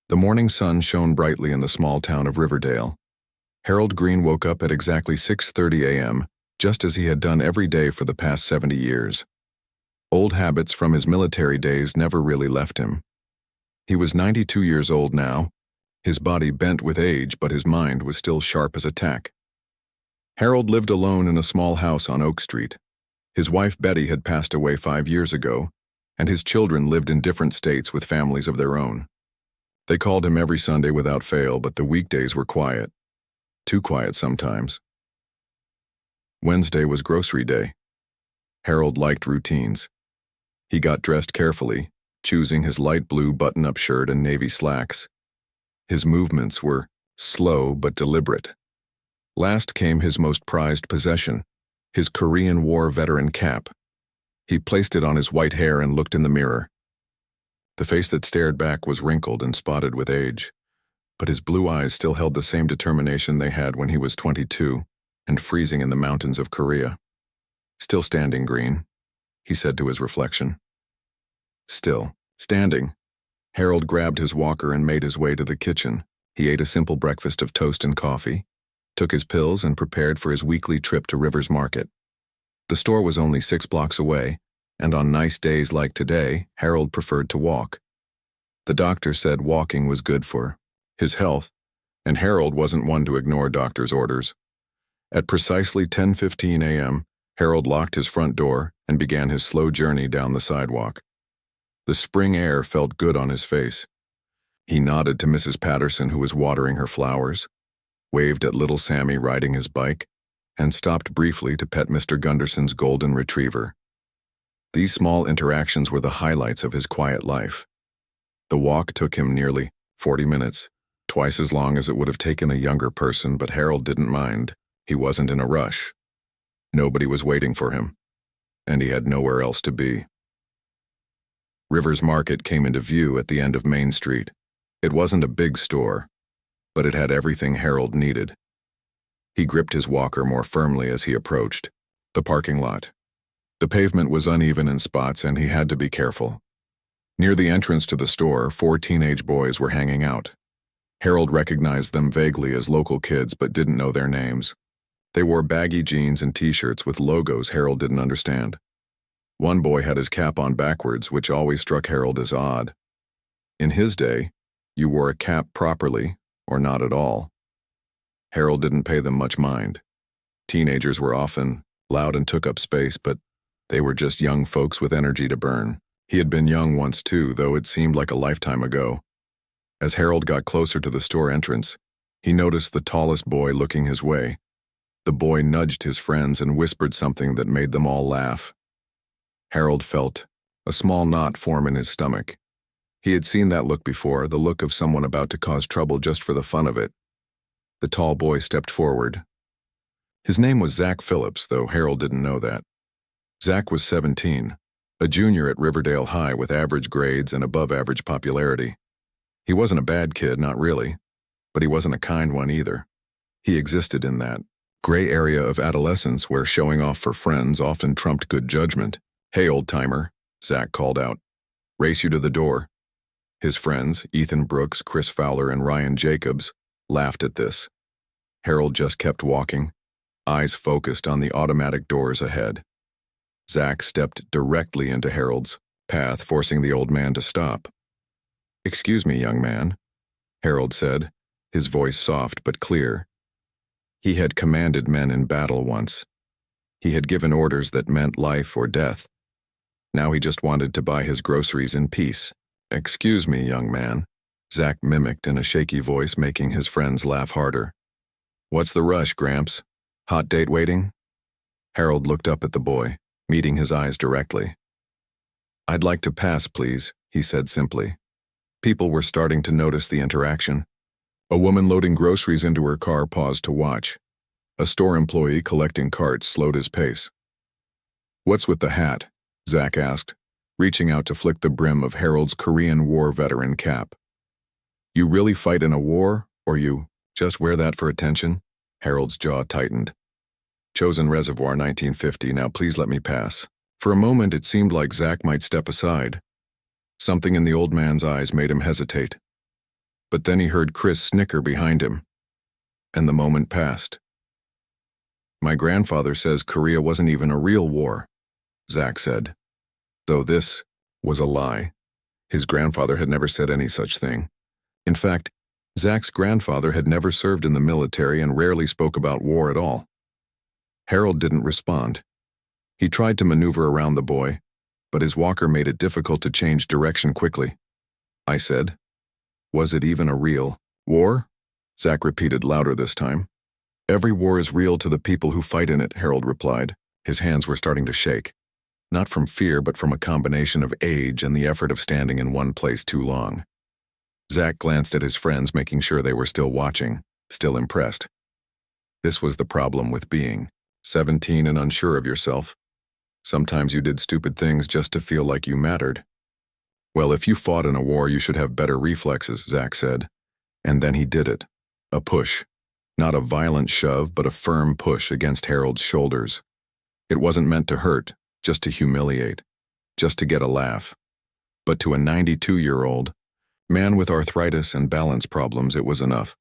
The morning sun shone brightly in the small town of Riverdale. Harold Green woke up at exactly 6:30 a.m., just as he had done every day for the past 70 years. Old habits from his military days never really left him. He was 92 years old now, his body bent with age, but his mind was still sharp as a tack. Harold lived alone in a small house on Oak Street. His wife Betty had passed away 5 years ago, and his children lived in different states with families of their own. They called him every Sunday without fail, but the weekdays were quiet. Too quiet sometimes. Wednesday was grocery day. Harold liked routines. He got dressed carefully, choosing his light blue button-up shirt and navy slacks. His movements were slow but deliberate. Last came his most prized possession, his Korean War veteran cap. He placed it on his white hair and looked in the mirror. The face that stared back was wrinkled and spotted with age, but his blue eyes still held the same determination they had when he was 22 and freezing in the mountains of Korea. "Still standing, Green," he said to his reflection. Still standing. Harold grabbed his walker and made his way to the kitchen. He ate a simple breakfast of toast and coffee, took his pills, and prepared for his weekly trip to Rivers Market. The store was only 6 blocks away, and on nice days like today, Harold preferred to walk. The doctor said walking was good for his health, and Harold wasn't one to ignore doctor's orders. At precisely 10:15 a.m., Harold locked his front door and began his slow journey down the sidewalk. The spring air felt good on his face. He nodded to Mrs. Patterson, who was watering her flowers, waved at little Sammy riding his bike, and stopped briefly to pet Mr. Gunderson's golden retriever. These small interactions were the highlights of his quiet life. The walk took him nearly 40 minutes, twice as long as it would have taken a younger person, but Harold didn't mind. He wasn't in a rush. Nobody was waiting for him, and he had nowhere else to be. Rivers Market came into view at the end of Main Street. It wasn't a big store, but it had everything Harold needed. He gripped his walker more firmly as he approached the parking lot. The pavement was uneven in spots, and he had to be careful. Near the entrance to the store, 4 teenage boys were hanging out. Harold recognized them vaguely as local kids, but didn't know their names. They wore baggy jeans and t-shirts with logos Harold didn't understand. One boy had his cap on backwards, which always struck Harold as odd. In his day, you wore a cap properly, or not at all. Harold didn't pay them much mind. Teenagers were often loud and took up space, but they were just young folks with energy to burn. He had been young once too, though it seemed like a lifetime ago. As Harold got closer to the store entrance, he noticed the tallest boy looking his way. The boy nudged his friends and whispered something that made them all laugh. Harold felt a small knot form in his stomach. He had seen that look before, the look of someone about to cause trouble just for the fun of it. The tall boy stepped forward. His name was Zach Phillips, though Harold didn't know that. Zach was 17, a junior at Riverdale High with average grades and above-average popularity. He wasn't a bad kid, not really, but he wasn't a kind one either. He existed in that gray area of adolescence where showing off for friends often trumped good judgment. "Hey, old-timer," Zach called out. "Race you to the door." His friends, Ethan Brooks, Chris Fowler, and Ryan Jacobs, laughed at this. Harold just kept walking, eyes focused on the automatic doors ahead. Zach stepped directly into Harold's path, forcing the old man to stop. "Excuse me, young man," Harold said, his voice soft but clear. He had commanded men in battle once. He had given orders that meant life or death. Now he just wanted to buy his groceries in peace. "Excuse me, young man," Zach mimicked in a shaky voice, making his friends laugh harder. "What's the rush, Gramps? Hot date waiting?" Harold looked up at the boy, meeting his eyes directly. "I'd like to pass, please," he said simply. People were starting to notice the interaction. A woman loading groceries into her car paused to watch. A store employee collecting carts slowed his pace. "What's with the hat?" Zach asked, reaching out to flick the brim of Harold's Korean War veteran cap. "You really fight in a war, or you just wear that for attention?" Harold's jaw tightened. "Chosen Reservoir, 1950, now please let me pass." For a moment it seemed like Zach might step aside. Something in the old man's eyes made him hesitate. But then he heard Chris snicker behind him, and the moment passed. "My grandfather says Korea wasn't even a real war," Zach said. Though this was a lie. His grandfather had never said any such thing. In fact, Zach's grandfather had never served in the military and rarely spoke about war at all. Harold didn't respond. He tried to maneuver around the boy, but his walker made it difficult to change direction quickly. I said, "Was it even a real war?" Zach repeated louder this time. "Every war is real to the people who fight in it," Harold replied. His hands were starting to shake. Not from fear, but from a combination of age and the effort of standing in one place too long. Zach glanced at his friends, making sure they were still watching, still impressed. This was the problem with being 17 and unsure of yourself. Sometimes you did stupid things just to feel like you mattered. "Well, if you fought in a war, you should have better reflexes," Zach said. And then he did it. A push. Not a violent shove, but a firm push against Harold's shoulders. It wasn't meant to hurt, just to humiliate, just to get a laugh. But to a 92-year-old man with arthritis and balance problems, it was enough.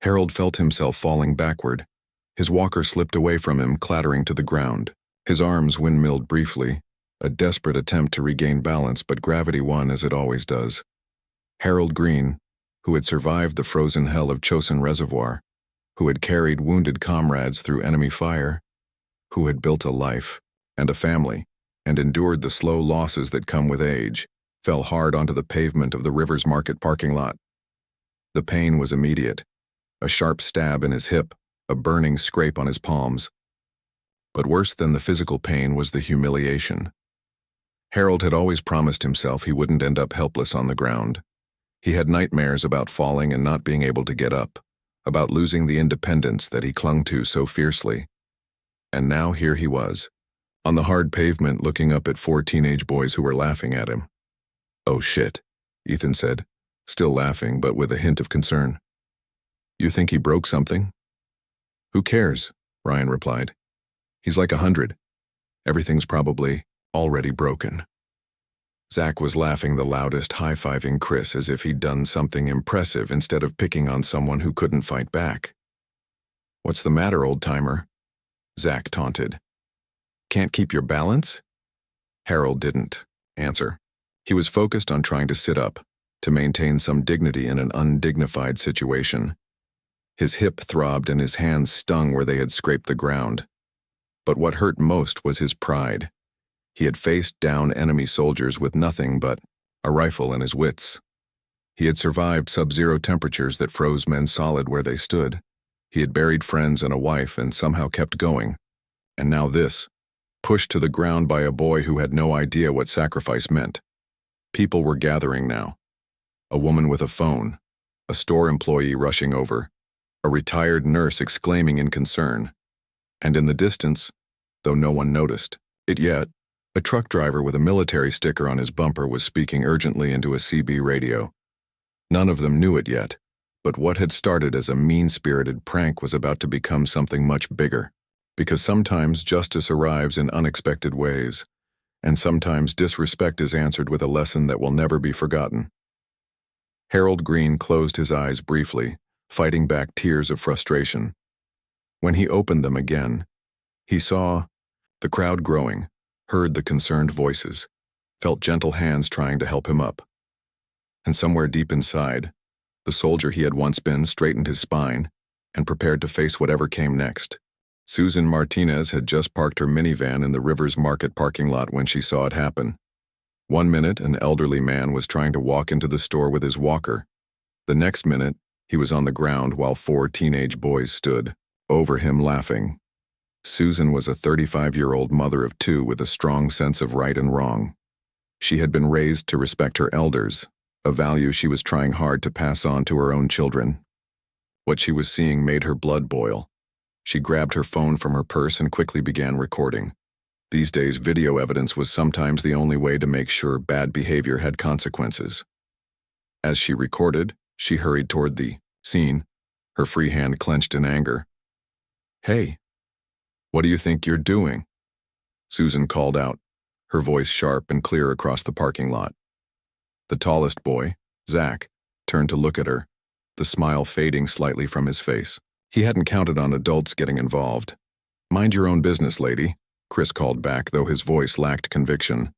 Harold felt himself falling backward. His walker slipped away from him, clattering to the ground. His arms windmilled briefly, a desperate attempt to regain balance, but gravity won as it always does. Harold Green, who had survived the frozen hell of Chosin Reservoir, who had carried wounded comrades through enemy fire, who had built a life and a family and endured the slow losses that come with age, fell hard onto the pavement of the Rivers Market parking lot. The pain was immediate, a sharp stab in his hip, a burning scrape on his palms. But worse than the physical pain was the humiliation. Harold had always promised himself he wouldn't end up helpless on the ground. He had nightmares about falling and not being able to get up, about losing the independence that he clung to so fiercely. And now here he was, on the hard pavement, looking up at 4 teenage boys who were laughing at him. "Oh shit," Ethan said, still laughing but with a hint of concern. "You think he broke something?" "Who cares?" Ryan replied. "He's like 100. Everything's probably already broken." Zach was laughing the loudest, high-fiving Chris as if he'd done something impressive instead of picking on someone who couldn't fight back. "What's the matter, old-timer?" Zach taunted. "Can't keep your balance?" Harold didn't answer. He was focused on trying to sit up, to maintain some dignity in an undignified situation. His hip throbbed and his hands stung where they had scraped the ground. But what hurt most was his pride. He had faced down enemy soldiers with nothing but a rifle and his wits. He had survived sub-zero temperatures that froze men solid where they stood. He had buried friends and a wife and somehow kept going. And now this, pushed to the ground by a boy who had no idea what sacrifice meant. People were gathering now. A woman with a phone, a store employee rushing over, a retired nurse exclaiming in concern. And in the distance, though no one noticed it yet, a truck driver with a military sticker on his bumper was speaking urgently into a CB radio. None of them knew it yet, but what had started as a mean-spirited prank was about to become something much bigger, because sometimes justice arrives in unexpected ways, and sometimes disrespect is answered with a lesson that will never be forgotten. Harold Green closed his eyes briefly, fighting back tears of frustration. When he opened them again, he saw the crowd growing, heard the concerned voices, felt gentle hands trying to help him up. And somewhere deep inside, the soldier he had once been straightened his spine and prepared to face whatever came next. Susan Martinez had just parked her minivan in the Rivers Market parking lot when she saw it happen. 1 minute, an elderly man was trying to walk into the store with his walker. The next minute, he was on the ground while 4 teenage boys stood over him laughing. Susan was a 35-year-old mother of 2 with a strong sense of right and wrong. She had been raised to respect her elders, a value she was trying hard to pass on to her own children. What she was seeing made her blood boil. She grabbed her phone from her purse and quickly began recording. These days, video evidence was sometimes the only way to make sure bad behavior had consequences. As she recorded, she hurried toward the scene, her free hand clenched in anger. "Hey, what do you think you're doing?" Susan called out, her voice sharp and clear across the parking lot. The tallest boy, Zach, turned to look at her, the smile fading slightly from his face. He hadn't counted on adults getting involved. "Mind your own business, lady," Chris called back, though his voice lacked conviction.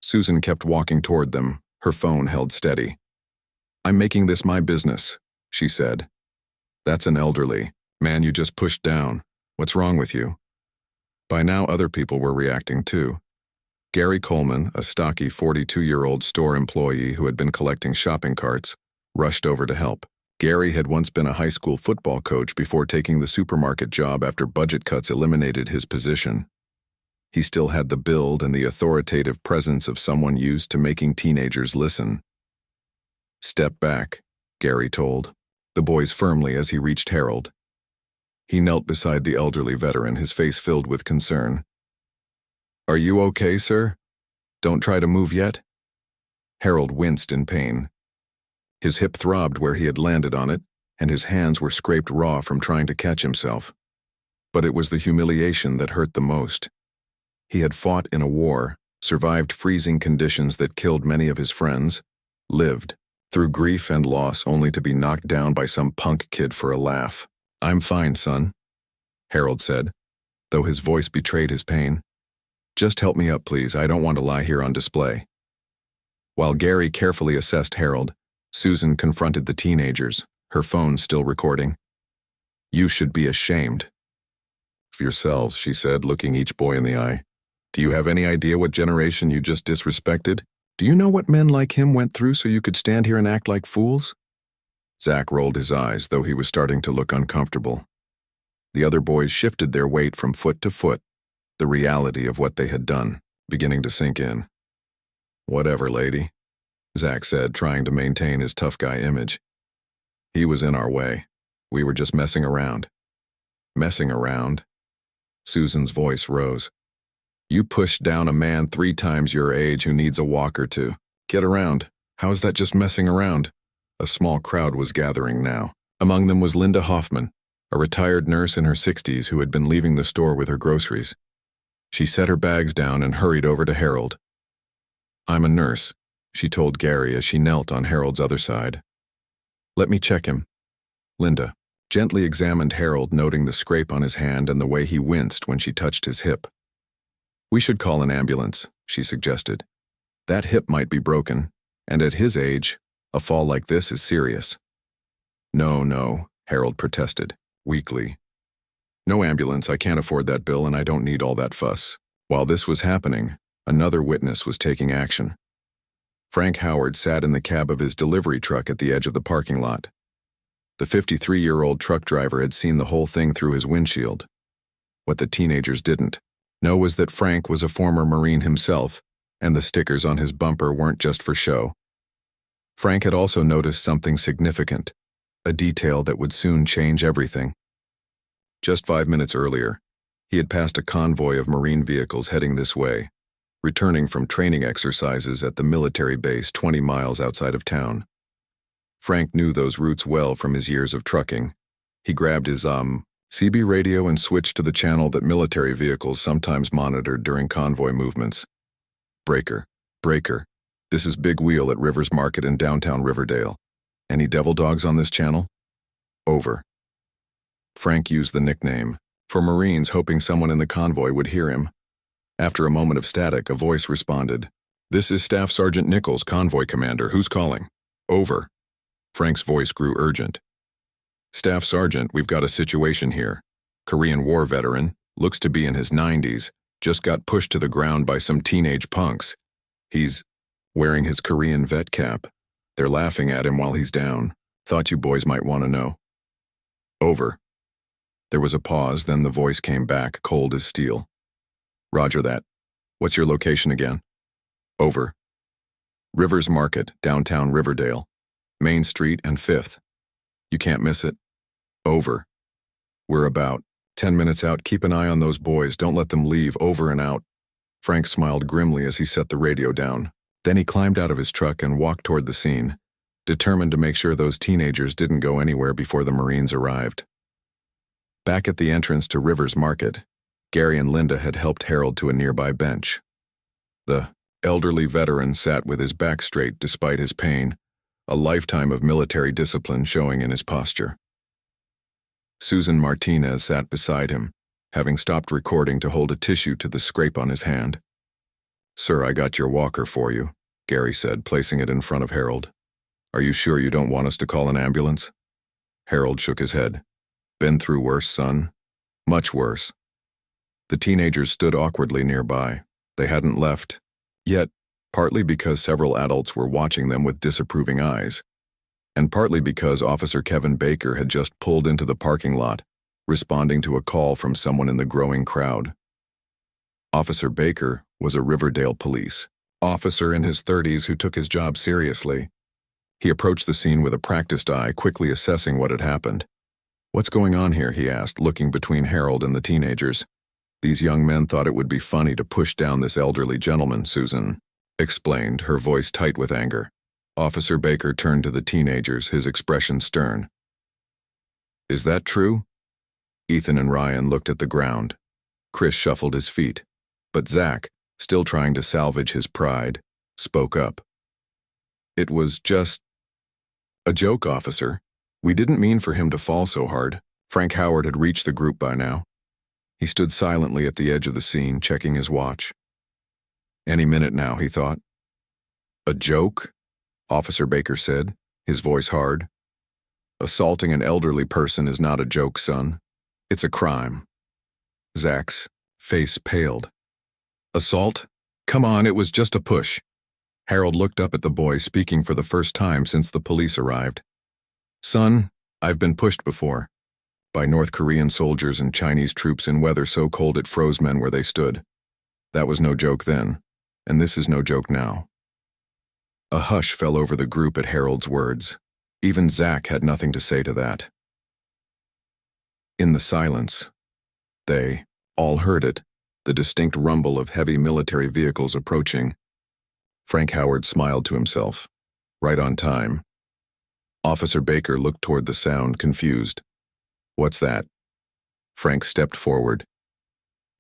Susan kept walking toward them, her phone held steady. "I'm making this my business," she said. "That's an elderly man you just pushed down. What's wrong with you?" By now other people were reacting too. Gary Coleman, a stocky 42-year-old store employee who had been collecting shopping carts, rushed over to help. Gary had once been a high school football coach before taking the supermarket job after budget cuts eliminated his position. He still had the build and the authoritative presence of someone used to making teenagers listen. "Step back," Gary told the boys firmly as he reached Harold. He knelt beside the elderly veteran, his face filled with concern. "Are you okay, sir? Don't try to move yet?" Harold winced in pain. His hip throbbed where he had landed on it, and his hands were scraped raw from trying to catch himself. But it was the humiliation that hurt the most. He had fought in a war, survived freezing conditions that killed many of his friends, lived through grief and loss only to be knocked down by some punk kid for a laugh. "I'm fine, son," Harold said, though his voice betrayed his pain. "Just help me up, please. I don't want to lie here on display." While Gary carefully assessed Harold, Susan confronted the teenagers, her phone still recording. "You should be ashamed of yourselves," she said, looking each boy in the eye. "Do you have any idea what generation you just disrespected? Do you know what men like him went through so you could stand here and act like fools?" Zach rolled his eyes, though he was starting to look uncomfortable. The other boys shifted their weight from foot to foot, the reality of what they had done beginning to sink in. "Whatever, lady," Zach said, trying to maintain his tough guy image. "He was in our way. We were just messing around." "Messing around?" Susan's voice rose. "You pushed down a man 3 times your age who needs a walker to get around. How is that just messing around?" A small crowd was gathering now. Among them was Linda Hoffman, a retired nurse in her 60s who had been leaving the store with her groceries. She set her bags down and hurried over to Harold. "I'm a nurse," she told Gary as she knelt on Harold's other side. "Let me check him." Linda gently examined Harold, noting the scrape on his hand and the way he winced when she touched his hip. "We should call an ambulance," she suggested. "That hip might be broken, and at his age, a fall like this is serious." No, Harold protested, weakly. "No ambulance, I can't afford that bill and I don't need all that fuss." While this was happening, another witness was taking action. Frank Howard sat in the cab of his delivery truck at the edge of the parking lot. The 53-year-old truck driver had seen the whole thing through his windshield. What the teenagers didn't know was that Frank was a former Marine himself, and the stickers on his bumper weren't just for show. Frank had also noticed something significant, a detail that would soon change everything. Just 5 minutes earlier, he had passed a convoy of Marine vehicles heading this way, returning from training exercises at the military base 20 miles outside of town. Frank knew those routes well from his years of trucking. He grabbed his CB radio and switched to the channel that military vehicles sometimes monitored during convoy movements. Breaker. This is Big Wheel at Rivers Market in downtown Riverdale. Any devil dogs on this channel? Over. Frank used the nickname for Marines, hoping someone in the convoy would hear him. After a moment of static, a voice responded. "This is Staff Sergeant Nichols, convoy commander. Who's calling?" "Over." Frank's voice grew urgent. "Staff Sergeant, we've got a situation here. Korean War veteran, looks to be in his 90s, just got pushed to the ground by some teenage punks. He's wearing his Korean vet cap. They're laughing at him while he's down. Thought you boys might want to know." "Over." There was a pause, then the voice came back, cold as steel. "Roger that. What's your location again?" "Over." "Rivers Market, downtown Riverdale. Main Street and 5th. You can't miss it." "Over." "We're about 10 minutes out. Keep an eye on those boys. Don't let them leave. Over and out." Frank smiled grimly as he set the radio down. Then he climbed out of his truck and walked toward the scene, determined to make sure those teenagers didn't go anywhere before the Marines arrived. Back at the entrance to Rivers Market, Gary and Linda had helped Harold to a nearby bench. The elderly veteran sat with his back straight despite his pain, a lifetime of military discipline showing in his posture. Susan Martinez sat beside him, having stopped recording to hold a tissue to the scrape on his hand. "Sir, I got your walker for you," Gary said, placing it in front of Harold. "Are you sure you don't want us to call an ambulance?" Harold shook his head. "Been through worse, son. Much worse." The teenagers stood awkwardly nearby. They hadn't left, yet, partly because several adults were watching them with disapproving eyes, and partly because Officer Kevin Baker had just pulled into the parking lot, responding to a call from someone in the growing crowd. Officer Baker was a Riverdale police officer in his 30s who took his job seriously. He approached the scene with a practiced eye, quickly assessing what had happened. "What's going on here?" he asked, looking between Harold and the teenagers. "These young men thought it would be funny to push down this elderly gentleman," Susan explained, her voice tight with anger. Officer Baker turned to the teenagers, his expression stern. "Is that true?" Ethan and Ryan looked at the ground. Chris shuffled his feet, but Zach, still trying to salvage his pride, spoke up. "It was just a joke, officer. We didn't mean for him to fall so hard." Frank Howard had reached the group by now. He stood silently at the edge of the scene, checking his watch. Any minute now, he thought. "A joke?" Officer Baker said, his voice hard. "Assaulting an elderly person is not a joke, son. It's a crime." Zach's face paled. "Assault? Come on, it was just a push." Harold looked up at the boy, speaking for the first time since the police arrived. "Son, I've been pushed before. By North Korean soldiers and Chinese troops in weather so cold it froze men where they stood. That was no joke then, and this is no joke now." A hush fell over the group at Harold's words. Even Zach had nothing to say to that. In the silence, they all heard it, the distinct rumble of heavy military vehicles approaching. Frank Howard smiled to himself. Right on time. Officer Baker looked toward the sound, confused. "What's that?" Frank stepped forward.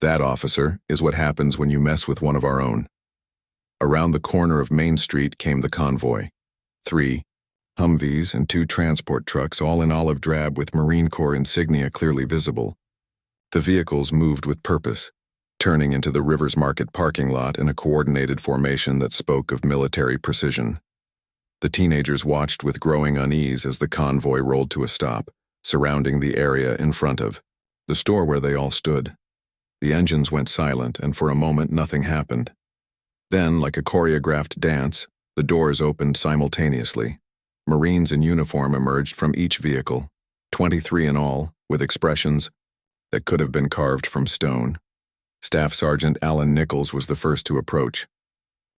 "That, officer, is what happens when you mess with one of our own." Around the corner of Main Street came the convoy. 3 Humvees and 2 transport trucks, all in olive drab with Marine Corps insignia clearly visible. The vehicles moved with purpose, turning into the Rivers Market parking lot in a coordinated formation that spoke of military precision. The teenagers watched with growing unease as the convoy rolled to a stop, surrounding the area in front of the store where they all stood. The engines went silent, and for a moment nothing happened. Then, like a choreographed dance, the doors opened simultaneously. Marines in uniform emerged from each vehicle, 23 in all, with expressions that could have been carved from stone. Staff Sergeant Alan Nichols was the first to approach.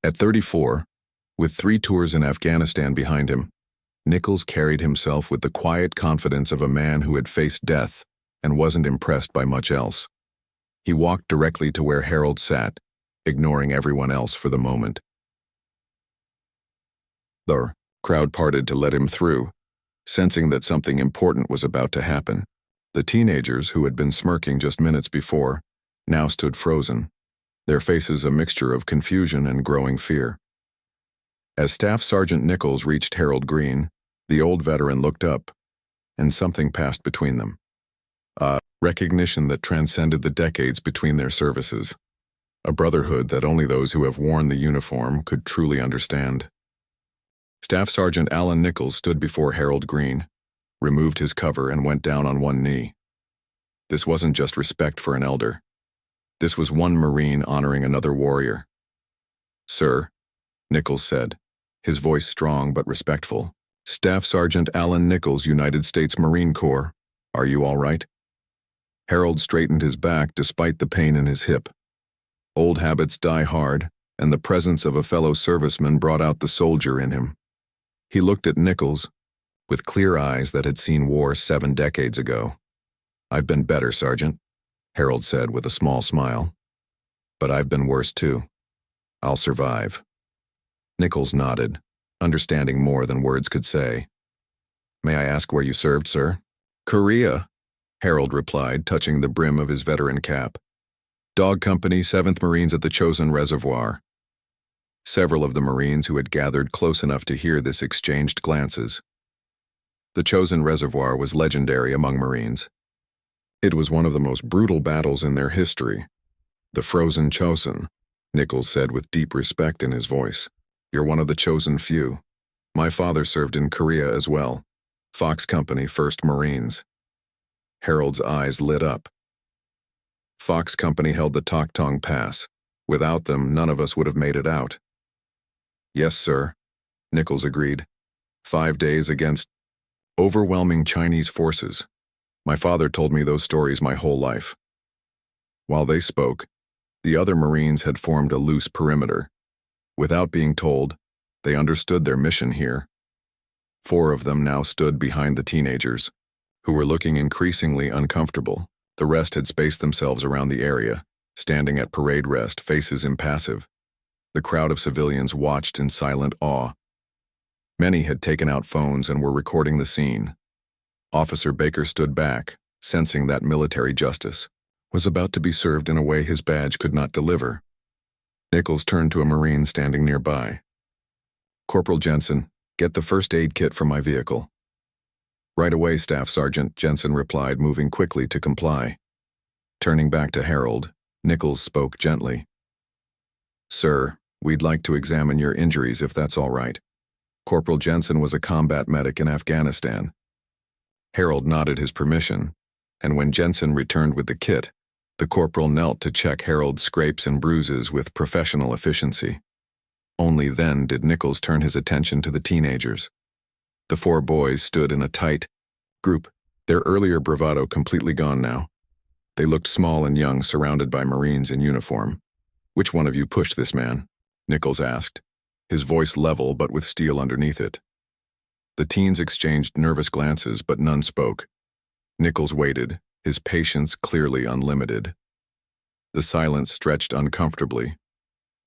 At 34, with 3 tours in Afghanistan behind him, Nichols carried himself with the quiet confidence of a man who had faced death and wasn't impressed by much else. He walked directly to where Harold sat, ignoring everyone else for the moment. The crowd parted to let him through, sensing that something important was about to happen. The teenagers, who had been smirking just minutes before, now stood frozen, their faces a mixture of confusion and growing fear. As Staff Sergeant Nichols reached Harold Green, the old veteran looked up, and something passed between them. A recognition that transcended the decades between their services. A brotherhood that only those who have worn the uniform could truly understand. Staff Sergeant Alan Nichols stood before Harold Green, removed his cover, and went down on one knee. This wasn't just respect for an elder. This was one Marine honoring another warrior. "Sir," Nichols said, his voice strong but respectful. "Staff Sergeant Alan Nichols, United States Marine Corps. Are you all right?" Harold straightened his back despite the pain in his hip. Old habits die hard, and the presence of a fellow serviceman brought out the soldier in him. He looked at Nichols with clear eyes that had seen war 7 decades ago. "I've been better, Sergeant," Harold said with a small smile. "But I've been worse too. I'll survive." Nichols nodded, understanding more than words could say. "May I ask where you served, sir?" "Korea," Harold replied, touching the brim of his veteran cap. "Dog Company, 7th Marines at the Chosin Reservoir." Several of the Marines who had gathered close enough to hear this exchanged glances. The chosen reservoir was legendary among Marines. It was one of the most brutal battles in their history. The frozen chosen, Nichols said with deep respect in his voice. You're one of the chosen few. My father served in Korea as well. Fox Company, 1st Marines. Harold's eyes lit up. Fox Company held the Toktung Pass. Without them, none of us would have made it out. Yes, sir, Nichols agreed. 5 days against overwhelming Chinese forces. My father told me those stories my whole life. While they spoke, the other Marines had formed a loose perimeter. Without being told, they understood their mission here. 4 of them now stood behind the teenagers, who were looking increasingly uncomfortable. The rest had spaced themselves around the area, standing at parade rest, faces impassive. The crowd of civilians watched in silent awe. Many had taken out phones and were recording the scene. Officer Baker stood back, sensing that military justice was about to be served in a way his badge could not deliver. Nichols turned to a Marine standing nearby. Corporal Jensen, get the first aid kit from my vehicle. Right away, Staff Sergeant, Jensen replied, moving quickly to comply. Turning back to Harold, Nichols spoke gently. Sir, we'd like to examine your injuries if that's all right. Corporal Jensen was a combat medic in Afghanistan. Harold nodded his permission, and when Jensen returned with the kit, the corporal knelt to check Harold's scrapes and bruises with professional efficiency. Only then did Nichols turn his attention to the teenagers. The 4 boys stood in a tight group, their earlier bravado completely gone now. They looked small and young, surrounded by Marines in uniform. Which one of you pushed this man? Nichols asked, his voice level but with steel underneath it. The teens exchanged nervous glances, but none spoke. Nichols waited, his patience clearly unlimited. The silence stretched uncomfortably.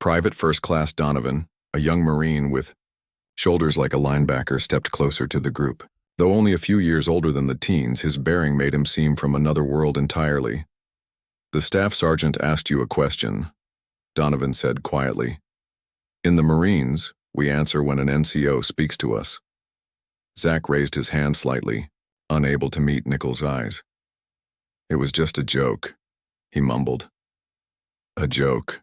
Private First Class Donovan, a young Marine with shoulders like a linebacker, stepped closer to the group. Though only a few years older than the teens, his bearing made him seem from another world entirely. The staff sergeant asked you a question, Donovan said quietly. In the Marines, we answer when an NCO speaks to us. Zach raised his hand slightly, unable to meet Nichols' eyes. It was just a joke, he mumbled. A joke,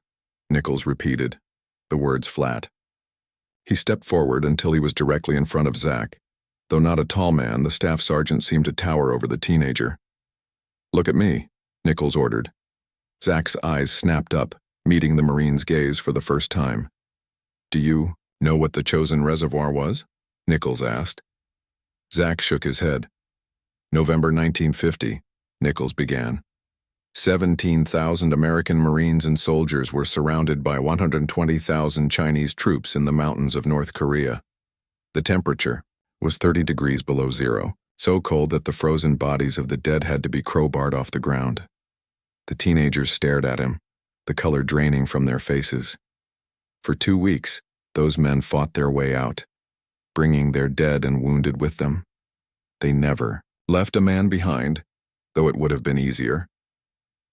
Nichols repeated, the words flat. He stepped forward until he was directly in front of Zach. Though not a tall man, the staff sergeant seemed to tower over the teenager. Look at me, Nichols ordered. Zach's eyes snapped up, meeting the Marine's gaze for the first time. Do you know what the chosen reservoir was? Nichols asked. Zach shook his head. November 1950, Nichols began. 17,000 American Marines and soldiers were surrounded by 120,000 Chinese troops in the mountains of North Korea. The temperature was 30 degrees below zero, so cold that the frozen bodies of the dead had to be crowbarred off the ground. The teenagers stared at him, the color draining from their faces. For 2 weeks, those men fought their way out, bringing their dead and wounded with them. They never left a man behind, though it would have been easier.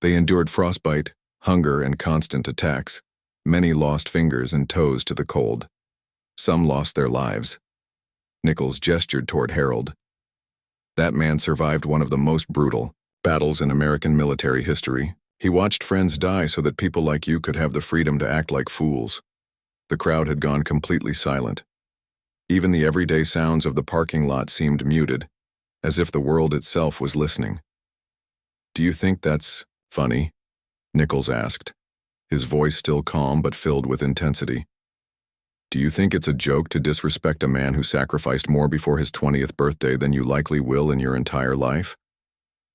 They endured frostbite, hunger, and constant attacks. Many lost fingers and toes to the cold. Some lost their lives. Nichols gestured toward Harold. That man survived one of the most brutal battles in American military history. He watched friends die so that people like you could have the freedom to act like fools. The crowd had gone completely silent. Even the everyday sounds of the parking lot seemed muted, as if the world itself was listening. Do you think that's funny? Nichols asked, his voice still calm but filled with intensity. Do you think it's a joke to disrespect a man who sacrificed more before his 20th birthday than you likely will in your entire life?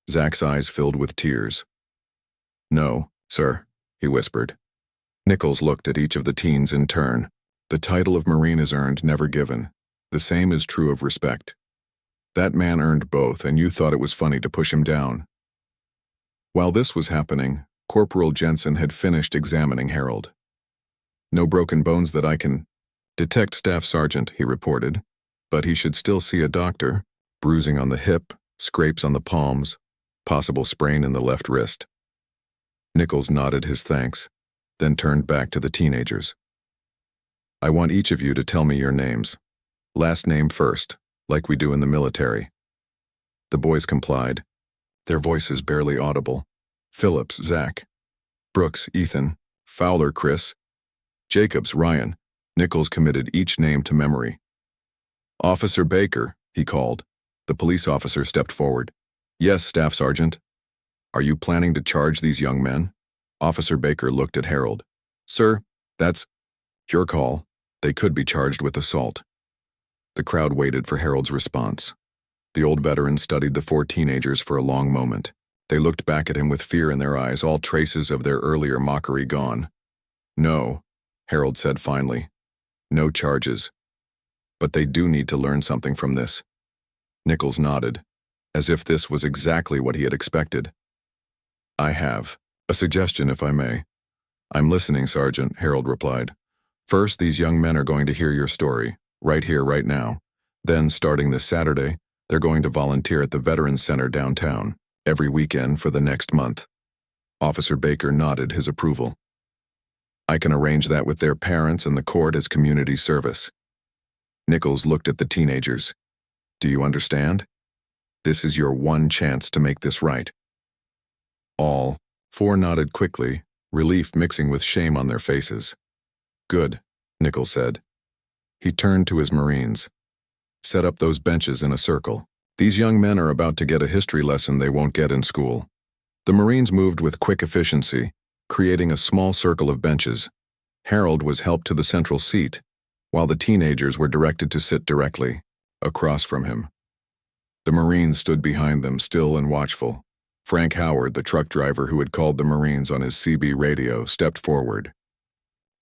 Zach's eyes filled with tears. No, sir, he whispered. Nichols looked at each of the teens in turn. The title of Marine is earned, never given. The same is true of respect. That man earned both, and you thought it was funny to push him down. While this was happening, Corporal Jensen had finished examining Harold. No broken bones that I can detect, Staff Sergeant, he reported, but he should still see a doctor. Bruising on the hip, scrapes on the palms, possible sprain in the left wrist. Nichols nodded his thanks, then turned back to the teenagers. I want each of you to tell me your names. Last name first, like we do in the military." The boys complied, their voices barely audible. Phillips, Zach. Brooks, Ethan. Fowler, Chris. Jacobs, Ryan. Nichols committed each name to memory. "Officer Baker," he called. The police officer stepped forward. "Yes, Staff Sergeant." "Are you planning to charge these young men?" Officer Baker looked at Harold. "Sir, that's your call. They could be charged with assault." The crowd waited for Harold's response. The old veteran studied the four teenagers for a long moment. They looked back at him with fear in their eyes, all traces of their earlier mockery gone. "No," Harold said finally. "No charges. But they do need to learn something from this." Nichols nodded, as if this was exactly what he had expected. "I have a suggestion, if I may." "I'm listening, Sergeant," Harold replied. "First, these young men are going to hear your story, right here, right now. Then, starting this Saturday, they're going to volunteer at the Veterans Center downtown, every weekend for the next month." Officer Baker nodded his approval. "I can arrange that with their parents and the court as community service." Nichols looked at the teenagers. "Do you understand? This is your one chance to make this right." All four nodded quickly, relief mixing with shame on their faces. "Good," Nichols said. He turned to his Marines. "Set up those benches in a circle. These young men are about to get a history lesson they won't get in school." The Marines moved with quick efficiency, creating a small circle of benches. Harold was helped to the central seat, while the teenagers were directed to sit directly across from him. The Marines stood behind them, still and watchful. Frank Howard, the truck driver who had called the Marines on his CB radio, stepped forward.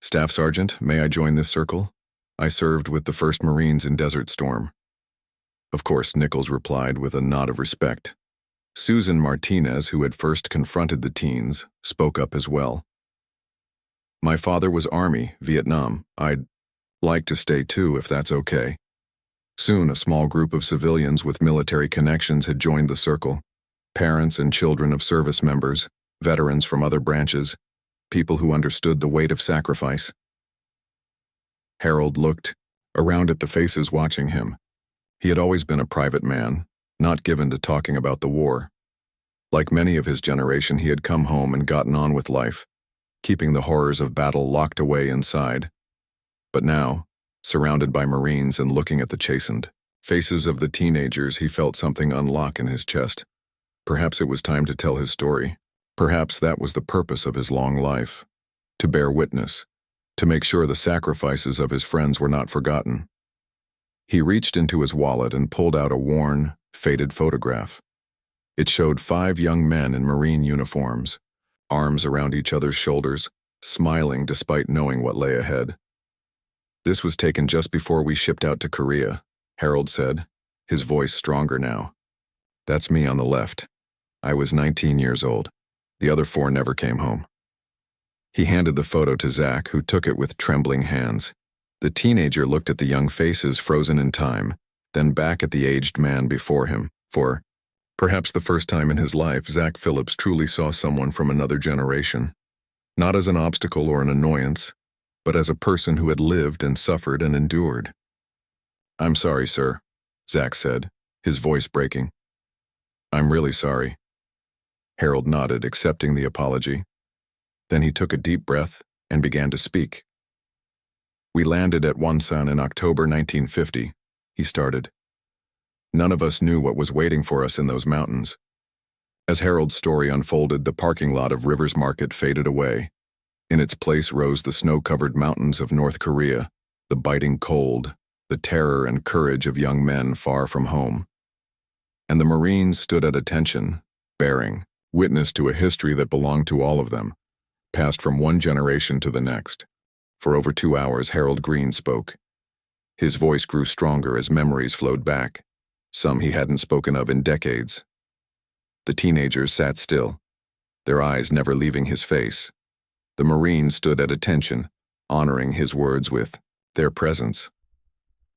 "Staff Sergeant, may I join this circle? I served with the 1st Marines in Desert Storm." Of course, Nichols replied with a nod of respect. Susan Martinez, who had first confronted the teens, spoke up as well. "My father was Army, Vietnam. I'd like to stay too, if that's okay." Soon, a small group of civilians with military connections had joined the circle. Parents and children of service members, veterans from other branches, people who understood the weight of sacrifice. Harold looked around at the faces watching him. He had always been a private man, not given to talking about the war. Like many of his generation, he had come home and gotten on with life, keeping the horrors of battle locked away inside. But now, surrounded by Marines and looking at the chastened faces of the teenagers, he felt something unlock in his chest. Perhaps it was time to tell his story. Perhaps that was the purpose of his long life, to bear witness, to make sure the sacrifices of his friends were not forgotten. He reached into his wallet and pulled out a worn, faded photograph. It showed 5 young men in Marine uniforms, arms around each other's shoulders, smiling despite knowing what lay ahead. "This was taken just before we shipped out to Korea," Harold said, his voice stronger now. "That's me on the left. I was 19 years old. The other 4 never came home." He handed the photo to Zach, who took it with trembling hands. The teenager looked at the young faces frozen in time, then back at the aged man before him. For perhaps the first time in his life, Zach Phillips truly saw someone from another generation. Not as an obstacle or an annoyance, but as a person who had lived and suffered and endured. "I'm sorry, sir," Zach said, his voice breaking. "I'm really sorry." Harold nodded, accepting the apology. Then he took a deep breath and began to speak. "We landed at Wonsan in October 1950, he started. None of us knew what was waiting for us in those mountains. As Harold's story unfolded, the parking lot of Rivers Market faded away. In its place rose the snow-covered mountains of North Korea, the biting cold, the terror and courage of young men far from home. And the Marines stood at attention, bearing witness to a history that belonged to all of them, passed from one generation to the next. For over 2 hours, Harold Green spoke. His voice grew stronger as memories flowed back, some he hadn't spoken of in decades. The teenagers sat still, their eyes never leaving his face. The Marines stood at attention, honoring his words with their presence.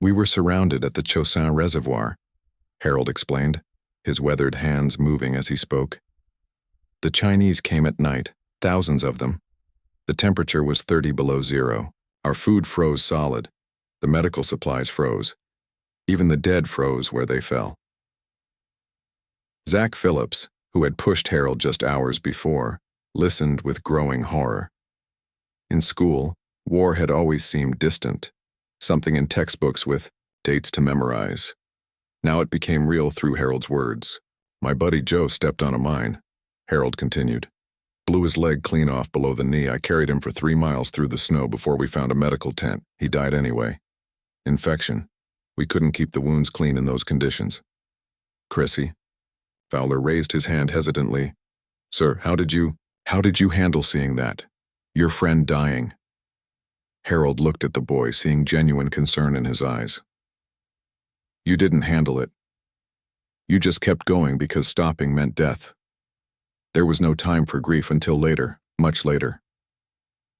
"We were surrounded at the Chosin Reservoir," Harold explained, his weathered hands moving as he spoke. "The Chinese came at night, thousands of them. The temperature was 30 below zero. Our food froze solid. The medical supplies froze. Even the dead froze where they fell. Zach Phillips, who had pushed Harold just hours before, listened with growing horror. In school, war had always seemed distant, something in textbooks with dates to memorize. Now it became real through Harold's words. My buddy Joe stepped on a mine, Harold continued. Blew his leg clean off below the knee. I carried him for 3 miles through the snow before we found a medical tent. He died anyway. Infection. We couldn't keep the wounds clean in those conditions. Chrissy. Fowler raised his hand hesitantly. Sir, how did you handle seeing that? Your friend dying. Harold looked at the boy, seeing genuine concern in his eyes. You didn't handle it. You just kept going because stopping meant death. There was no time for grief until later, much later.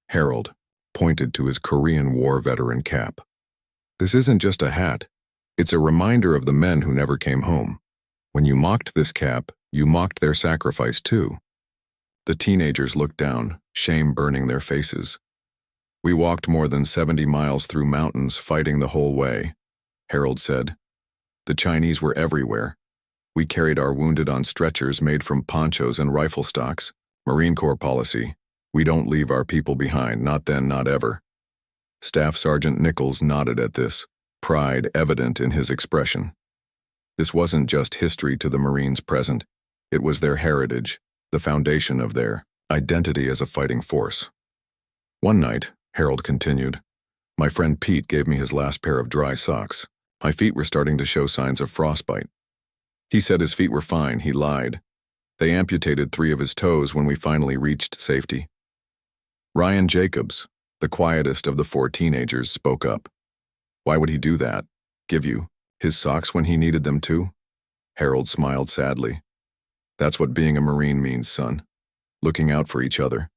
Harold pointed to his Korean War veteran cap. This isn't just a hat. It's a reminder of the men who never came home. When you mocked this cap, you mocked their sacrifice too. The teenagers looked down, shame burning their faces. We walked more than 70 miles through mountains, fighting the whole way, Harold said. The Chinese were everywhere. We carried our wounded on stretchers made from ponchos and rifle stocks. Marine Corps policy. We don't leave our people behind, not then, not ever. Staff Sergeant Nichols nodded at this, pride evident in his expression. This wasn't just history to the Marines present. It was their heritage, the foundation of their identity as a fighting force. One night, Harold continued, my friend Pete gave me his last pair of dry socks. My feet were starting to show signs of frostbite. He said his feet were fine. He lied. They amputated 3 of his toes when we finally reached safety. Ryan Jacobs, the quietest of the 4 teenagers, spoke up. Why would he do that? Give you his socks when he needed them too? Harold smiled sadly. That's what being a Marine means, son. Looking out for each other.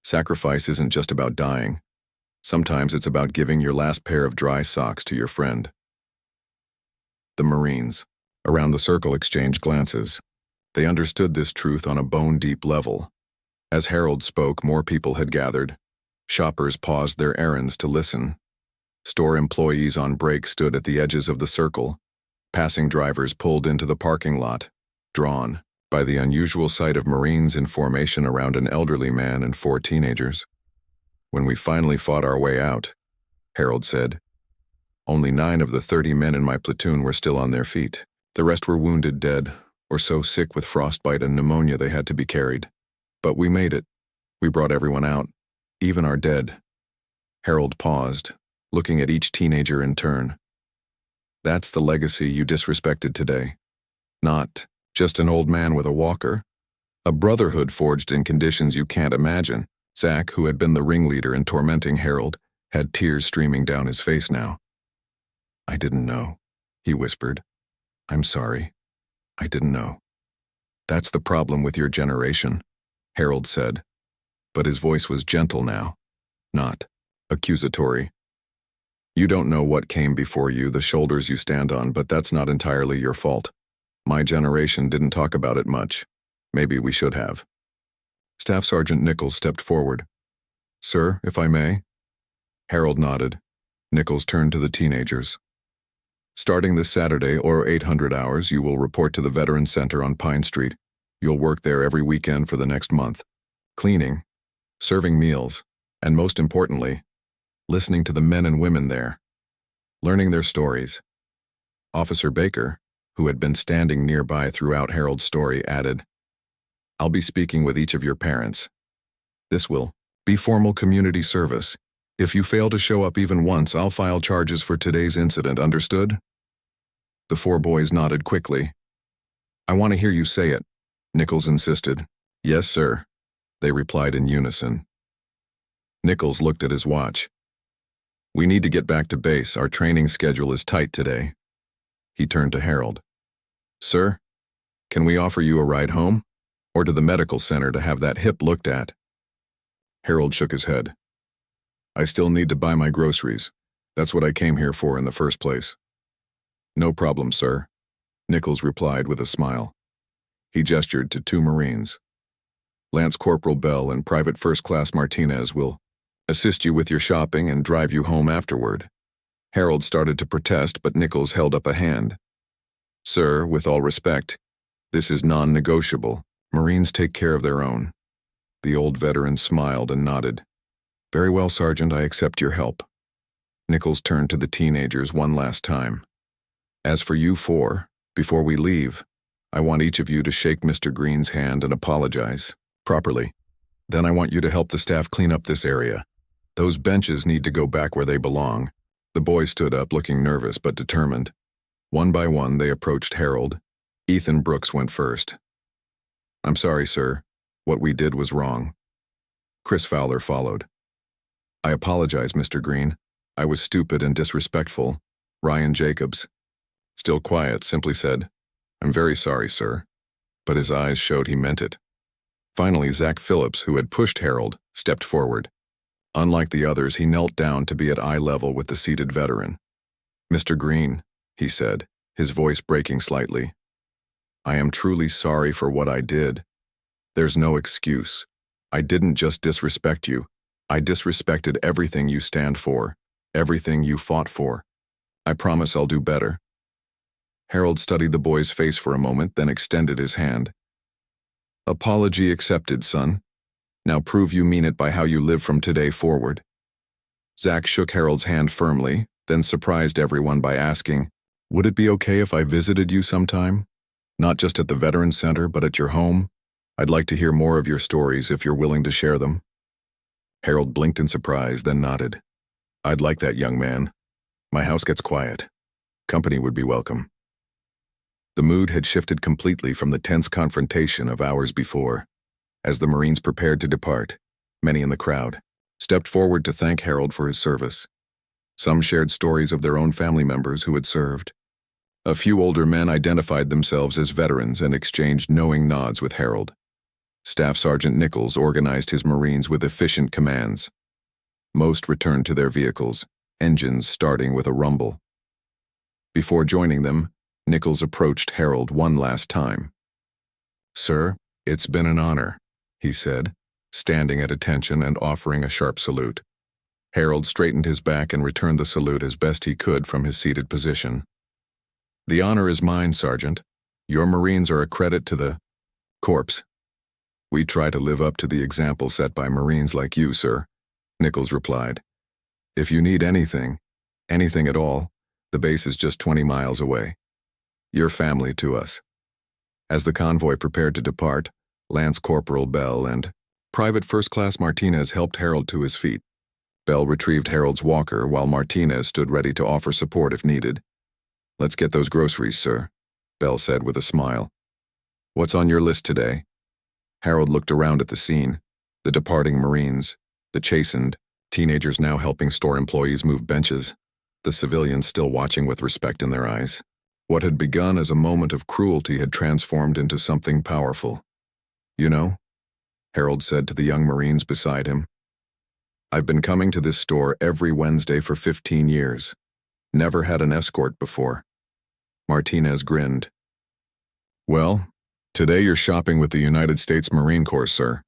Sacrifice isn't just about dying. Sometimes it's about giving your last pair of dry socks to your friend. The Marines, around the circle, exchanged glances. They understood this truth on a bone-deep level. As Harold spoke, more people had gathered. Shoppers paused their errands to listen. Store employees on break stood at the edges of the circle. Passing drivers pulled into the parking lot, drawn by the unusual sight of Marines in formation around an elderly man and 4 teenagers. When we finally fought our way out, Harold said, only 9 of the 30 men in my platoon were still on their feet. The rest were wounded, dead, or so sick with frostbite and pneumonia they had to be carried. But we made it. We brought everyone out, even our dead. Harold paused, looking at each teenager in turn. That's the legacy you disrespected today. Not just an old man with a walker. A brotherhood forged in conditions you can't imagine. Zach, who had been the ringleader in tormenting Harold, had tears streaming down his face now. I didn't know, he whispered. I'm sorry. I didn't know. That's the problem with your generation, Harold said. But his voice was gentle now, not accusatory. You don't know what came before you, the shoulders you stand on, but that's not entirely your fault. My generation didn't talk about it much. Maybe we should have. Staff Sergeant Nichols stepped forward. Sir, if I may? Harold nodded. Nichols turned to the teenagers. Starting this Saturday, or 800 hours, you will report to the Veterans Center on Pine Street. You'll work there every weekend for the next month. Cleaning, serving meals, and most importantly, listening to the men and women there, learning their stories. Officer Baker, who had been standing nearby throughout Harold's story, added, I'll be speaking with each of your parents. This will be formal community service. If you fail to show up even once, I'll file charges for today's incident, understood? The 4 boys nodded quickly. I want to hear you say it, Nichols insisted. Yes, sir, they replied in unison. Nichols looked at his watch. We need to get back to base. Our training schedule is tight today. He turned to Harold. Sir, can we offer you a ride home? Or to the medical center to have that hip looked at? Harold shook his head. I still need to buy my groceries. That's what I came here for in the first place. No problem, sir, Nichols replied with a smile. He gestured to 2 Marines. Lance Corporal Bell and Private First Class Martinez will assist you with your shopping and drive you home afterward. Harold started to protest, but Nichols held up a hand. Sir, with all respect, this is non-negotiable. Marines take care of their own. The old veteran smiled and nodded. Very well, Sergeant, I accept your help. Nichols turned to the teenagers one last time. As for you four, before we leave, I want each of you to shake Mr. Green's hand and apologize, properly. Then I want you to help the staff clean up this area. Those benches need to go back where they belong. The boys stood up, looking nervous but determined. One by one, they approached Harold. Ethan Brooks went first. I'm sorry, sir. What we did was wrong. Chris Fowler followed. I apologize, Mr. Green. I was stupid and disrespectful. Ryan Jacobs, still quiet, simply said, I'm very sorry, sir. But his eyes showed he meant it. Finally, Zach Phillips, who had pushed Harold, stepped forward. Unlike the others, he knelt down to be at eye level with the seated veteran. Mr. Green, he said, his voice breaking slightly, I am truly sorry for what I did. There's no excuse. I didn't just disrespect you. I disrespected everything you stand for, everything you fought for. I promise I'll do better. Harold studied the boy's face for a moment, then extended his hand. Apology accepted, son. Now prove you mean it by how you live from today forward. Zach shook Harold's hand firmly, then surprised everyone by asking, Would it be okay if I visited you sometime? Not just at the Veterans Center, but at your home? I'd like to hear more of your stories if you're willing to share them. Harold blinked in surprise, then nodded. I'd like that, young man. My house gets quiet. Company would be welcome. The mood had shifted completely from the tense confrontation of hours before. As the Marines prepared to depart, many in the crowd stepped forward to thank Harold for his service. Some shared stories of their own family members who had served. A few older men identified themselves as veterans and exchanged knowing nods with Harold. Staff Sergeant Nichols organized his Marines with efficient commands. Most returned to their vehicles, engines starting with a rumble. Before joining them, Nichols approached Harold one last time. Sir, it's been an honor, he said, standing at attention and offering a sharp salute. Harold straightened his back and returned the salute as best he could from his seated position. The honor is mine, Sergeant. Your Marines are a credit to the Corps. We try to live up to the example set by Marines like you, sir, Nichols replied. If you need anything at all, the base is just 20 miles away. You're family to us. As the convoy prepared to depart, Lance Corporal Bell and Private First Class Martinez helped Harold to his feet. Bell retrieved Harold's walker while Martinez stood ready to offer support if needed. Let's get those groceries, sir, Bell said with a smile. What's on your list today? Harold looked around at the scene, the departing Marines, the chastened, teenagers now helping store employees move benches, the civilians still watching with respect in their eyes. What had begun as a moment of cruelty had transformed into something powerful. You know, Harold said to the young Marines beside him, I've been coming to this store every Wednesday for 15 years. Never had an escort before. Martinez grinned. Well, today you're shopping with the United States Marine Corps, sir.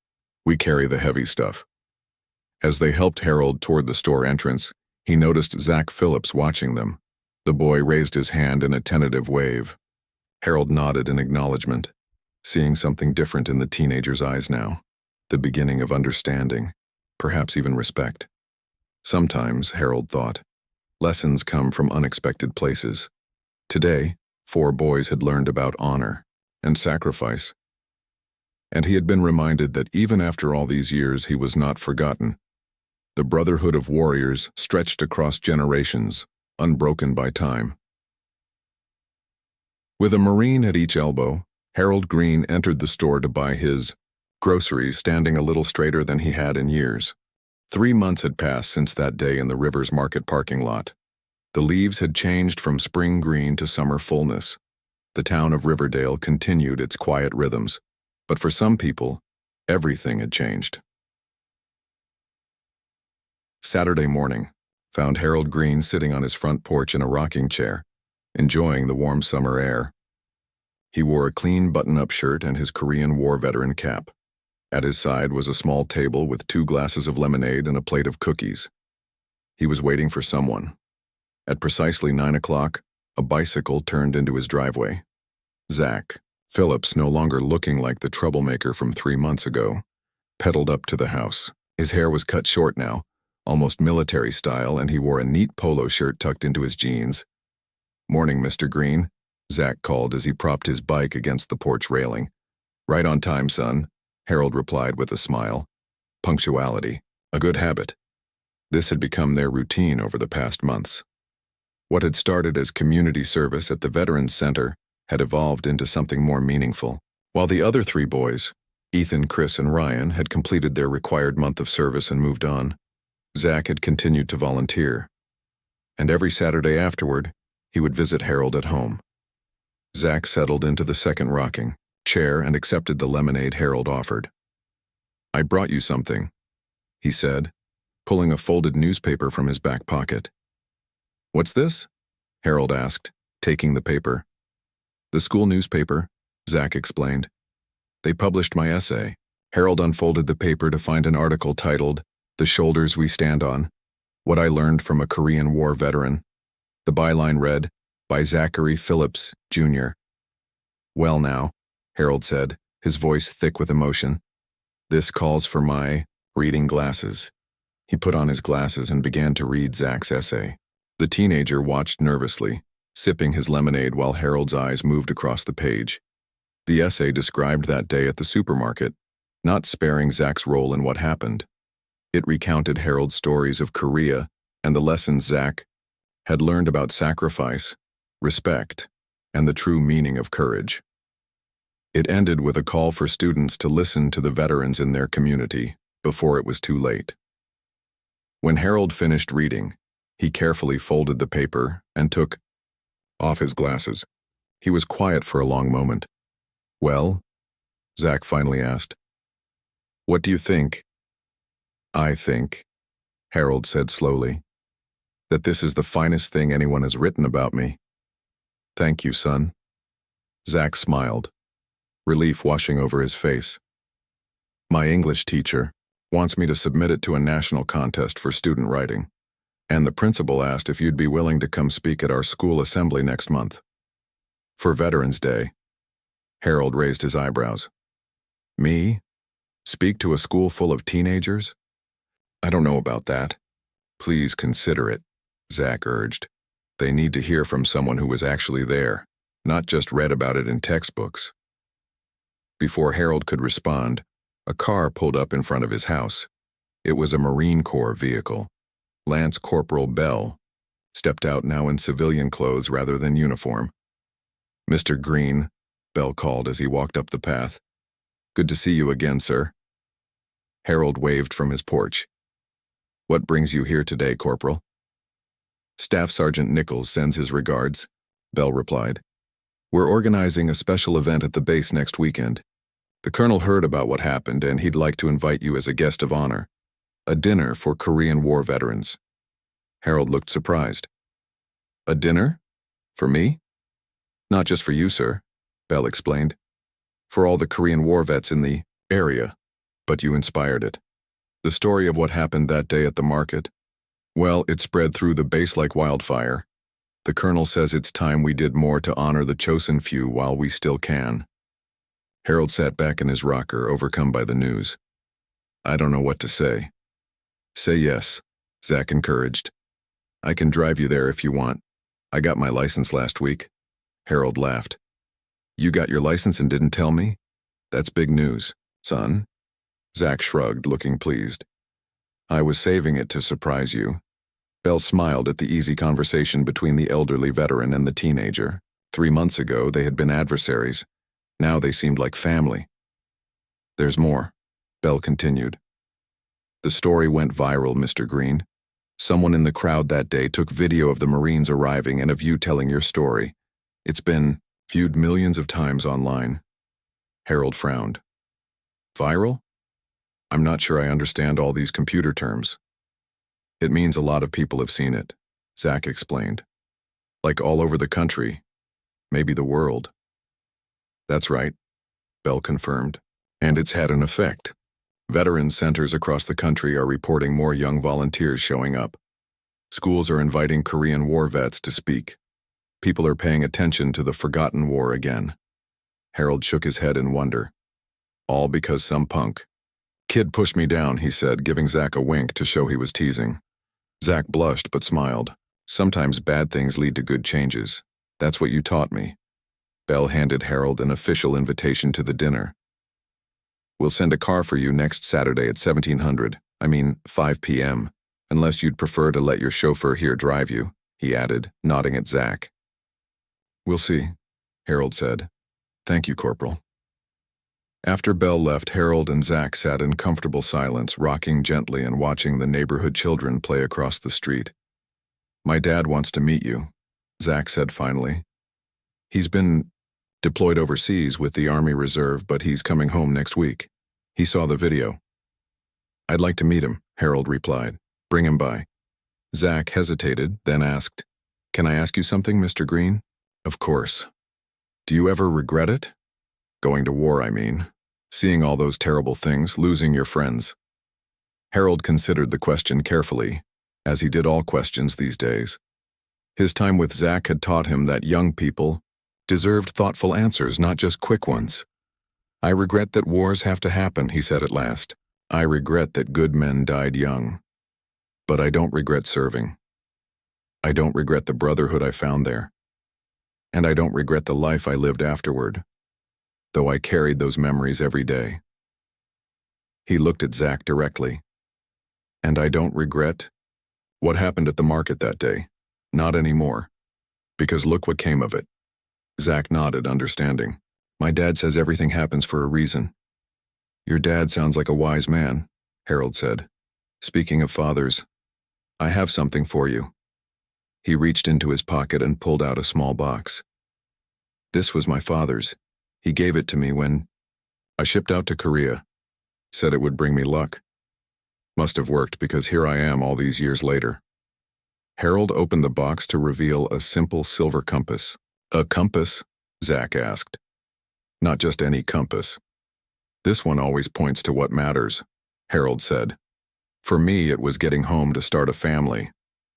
We carry the heavy stuff. As they helped Harold toward the store entrance, he noticed Zach Phillips watching them. The boy raised his hand in a tentative wave. Harold nodded in acknowledgement, seeing something different in the teenager's eyes now, the beginning of understanding, perhaps even respect. Sometimes, Harold thought, lessons come from unexpected places. Today, 4 boys had learned about honor and sacrifice. And he had been reminded that even after all these years, he was not forgotten. The brotherhood of warriors stretched across generations, unbroken by time. With a Marine at each elbow, Harold Green entered the store to buy his groceries, standing a little straighter than he had in years. 3 months had passed since that day in the Rivers Market parking lot. The leaves had changed from spring green to summer fullness. The town of Riverdale continued its quiet rhythms, but for some people, everything had changed. Saturday morning found Harold Green sitting on his front porch in a rocking chair, enjoying the warm summer air. He wore a clean button-up shirt and his Korean War veteran cap. At his side was a small table with 2 glasses of lemonade and a plate of cookies. He was waiting for someone. At precisely 9 o'clock, a bicycle turned into his driveway. Zach Phillips, no longer looking like the troublemaker from 3 months ago, pedaled up to the house. His hair was cut short now, almost military style, and he wore a neat polo shirt tucked into his jeans. "Morning, Mr. Green," Zach called as he propped his bike against the porch railing. "Right on time, son," Harold replied with a smile. Punctuality, a good habit. This had become their routine over the past months. What had started as community service at the Veterans Center had evolved into something more meaningful. While the other 3 boys, Ethan, Chris, and Ryan, had completed their required month of service and moved on, Zach had continued to volunteer. And every Saturday afterward, he would visit Harold at home. Zach settled into the second rocking chair and accepted the lemonade Harold offered. "I brought you something," he said, pulling a folded newspaper from his back pocket. "What's this?" Harold asked, taking the paper. "The school newspaper," Zach explained. "They published my essay." Harold unfolded the paper to find an article titled, "The Shoulders We Stand On: What I Learned from a Korean War Veteran." The byline read, "By Zachary Phillips, Jr." "Well now," Harold said, his voice thick with emotion, "this calls for my reading glasses." He put on his glasses and began to read Zach's essay. The teenager watched nervously, sipping his lemonade while Harold's eyes moved across the page. The essay described that day at the supermarket, not sparing Zach's role in what happened. It recounted Harold's stories of Korea and the lessons Zach had learned about sacrifice, respect, and the true meaning of courage. It ended with a call for students to listen to the veterans in their community before it was too late. When Harold finished reading, he carefully folded the paper and took off his glasses. He was quiet for a long moment. "Well?" Zach finally asked. "What do you think?" "I think," Harold said slowly, "that this is the finest thing anyone has written about me." "Thank you, son." Zach smiled, relief washing over his face. "My English teacher wants me to submit it to a national contest for student writing, and the principal asked if you'd be willing to come speak at our school assembly next month. For Veterans Day." Harold raised his eyebrows. "Me? Speak to a school full of teenagers? I don't know about that." "Please consider it," Zach urged. "They need to hear from someone who was actually there, not just read about it in textbooks." Before Harold could respond, a car pulled up in front of his house. It was a Marine Corps vehicle. Lance Corporal Bell stepped out now in civilian clothes rather than uniform. "Mr. Green," Bell called as he walked up the path. "Good to see you again, sir." Harold waved from his porch. "What brings you here today, Corporal?" "Staff Sergeant Nichols sends his regards," Bell replied. "We're organizing a special event at the base next weekend. The colonel heard about what happened and he'd like to invite you as a guest of honor. A dinner for Korean War veterans." Harold looked surprised. "A dinner? For me?" "Not just for you, sir," Bell explained. "For all the Korean War vets in the area. But you inspired it. The story of what happened that day at the market, well, it spread through the base like wildfire. The colonel says it's time we did more to honor the chosen few while we still can." Harold sat back in his rocker, overcome by the news. "I don't know what to say." "Say yes," Zach encouraged. "I can drive you there if you want. I got my license last week." Harold laughed. "You got your license and didn't tell me? That's big news, son." Zach shrugged, looking pleased. "I was saving it to surprise you." Bell smiled at the easy conversation between the elderly veteran and the teenager. 3 months ago, they had been adversaries. Now they seemed like family. "There's more," Bell continued. "The story went viral, Mr. Green. Someone in the crowd that day took video of the Marines arriving and of you telling your story. It's been viewed millions of times online." Harold frowned. "Viral? I'm not sure I understand all these computer terms." "It means a lot of people have seen it," Zach explained. "Like all over the country, maybe the world." "That's right," Bell confirmed. "And it's had an effect. Veteran centers across the country are reporting more young volunteers showing up. Schools are inviting Korean War vets to speak. People are paying attention to the forgotten war again. Harold shook his head in wonder. All because some punk. Kid pushed me down, he said, giving Zach a wink to show he was teasing. Zach blushed but smiled. Sometimes bad things lead to good changes. That's what you taught me. Belle handed Harold an official invitation to the dinner. We'll send a car for you next Saturday at 5 p.m., unless you'd prefer to let your chauffeur here drive you, he added, nodding at Zach. We'll see, Harold said. Thank you, Corporal. After Belle left, Harold and Zach sat in comfortable silence, rocking gently and watching the neighborhood children play across the street. My dad wants to meet you, Zach said finally. He's been deployed overseas with the Army Reserve, but he's coming home next week. He saw the video. I'd like to meet him, Harold replied. Bring him by. Zach hesitated, then asked, Can I ask you something, Mr. Green? Of course. Do you ever regret it? Going to war, I mean. Seeing all those terrible things, losing your friends. Harold considered the question carefully, as he did all questions these days. His time with Zach had taught him that young people deserved thoughtful answers, not just quick ones. I regret that wars have to happen, he said at last. I regret that good men died young. But I don't regret serving. I don't regret the brotherhood I found there. And I don't regret the life I lived afterward, though I carried those memories every day. He looked at Zach directly. And I don't regret what happened at the market that day. Not anymore. Because look what came of it. Zach nodded, understanding. My dad says everything happens for a reason. Your dad sounds like a wise man, Harold said. Speaking of fathers, I have something for you. He reached into his pocket and pulled out a small box. This was my father's. He gave it to me when I shipped out to Korea. Said it would bring me luck. Must have worked because here I am all these years later. Harold opened the box to reveal a simple silver compass. A compass? Zach asked. Not just any compass. This one always points to what matters, Harold said. For me, it was getting home to start a family.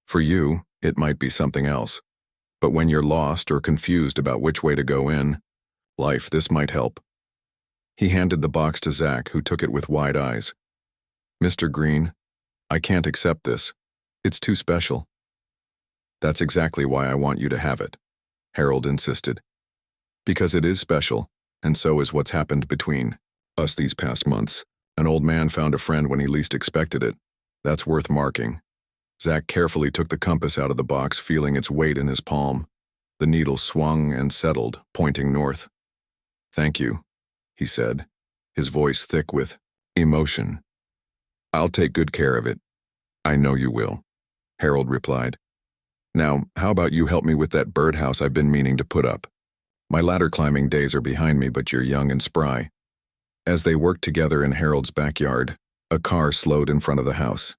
For you, it might be something else. But when you're lost or confused about which way to go in life, this might help. He handed the box to Zach, who took it with wide eyes. Mr. Green, I can't accept this. It's too special. That's exactly why I want you to have it, Harold insisted. Because it is special, and so is what's happened between us these past months. An old man found a friend when he least expected it. That's worth marking. Zach carefully took the compass out of the box, feeling its weight in his palm. The needle swung and settled, pointing north. Thank you, he said, his voice thick with emotion. I'll take good care of it. I know you will, Harold replied. Now, how about you help me with that birdhouse I've been meaning to put up? My ladder climbing days are behind me, but you're young and spry. As they worked together in Harold's backyard, a car slowed in front of the house.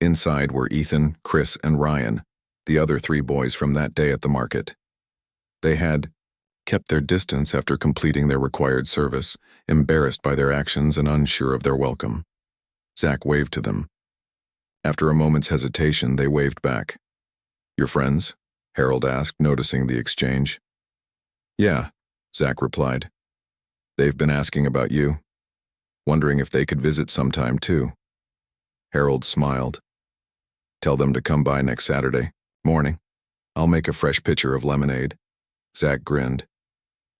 Inside were Ethan, Chris, and Ryan, the other 3 boys from that day at the market. They had kept their distance after completing their required service, embarrassed by their actions and unsure of their welcome. Zach waved to them. After a moment's hesitation, they waved back. Your friends? Harold asked, noticing the exchange. Yeah, Zach replied. They've been asking about you, wondering if they could visit sometime too. Harold smiled. Tell them to come by next Saturday morning. I'll make a fresh pitcher of lemonade. Zach grinned.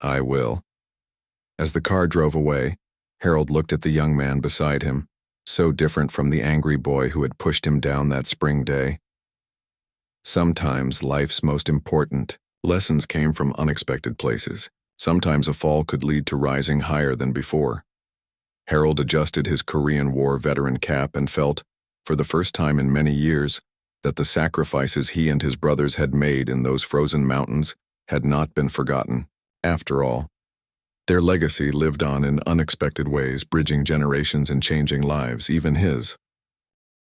I will. As the car drove away, Harold looked at the young man beside him, so different from the angry boy who had pushed him down that spring day. Sometimes life's most important lessons came from unexpected places. Sometimes a fall could lead to rising higher than before. Harold adjusted his Korean War veteran cap and felt, for the first time in many years, that the sacrifices he and his brothers had made in those frozen mountains had not been forgotten. After all, their legacy lived on in unexpected ways, bridging generations and changing lives, even his.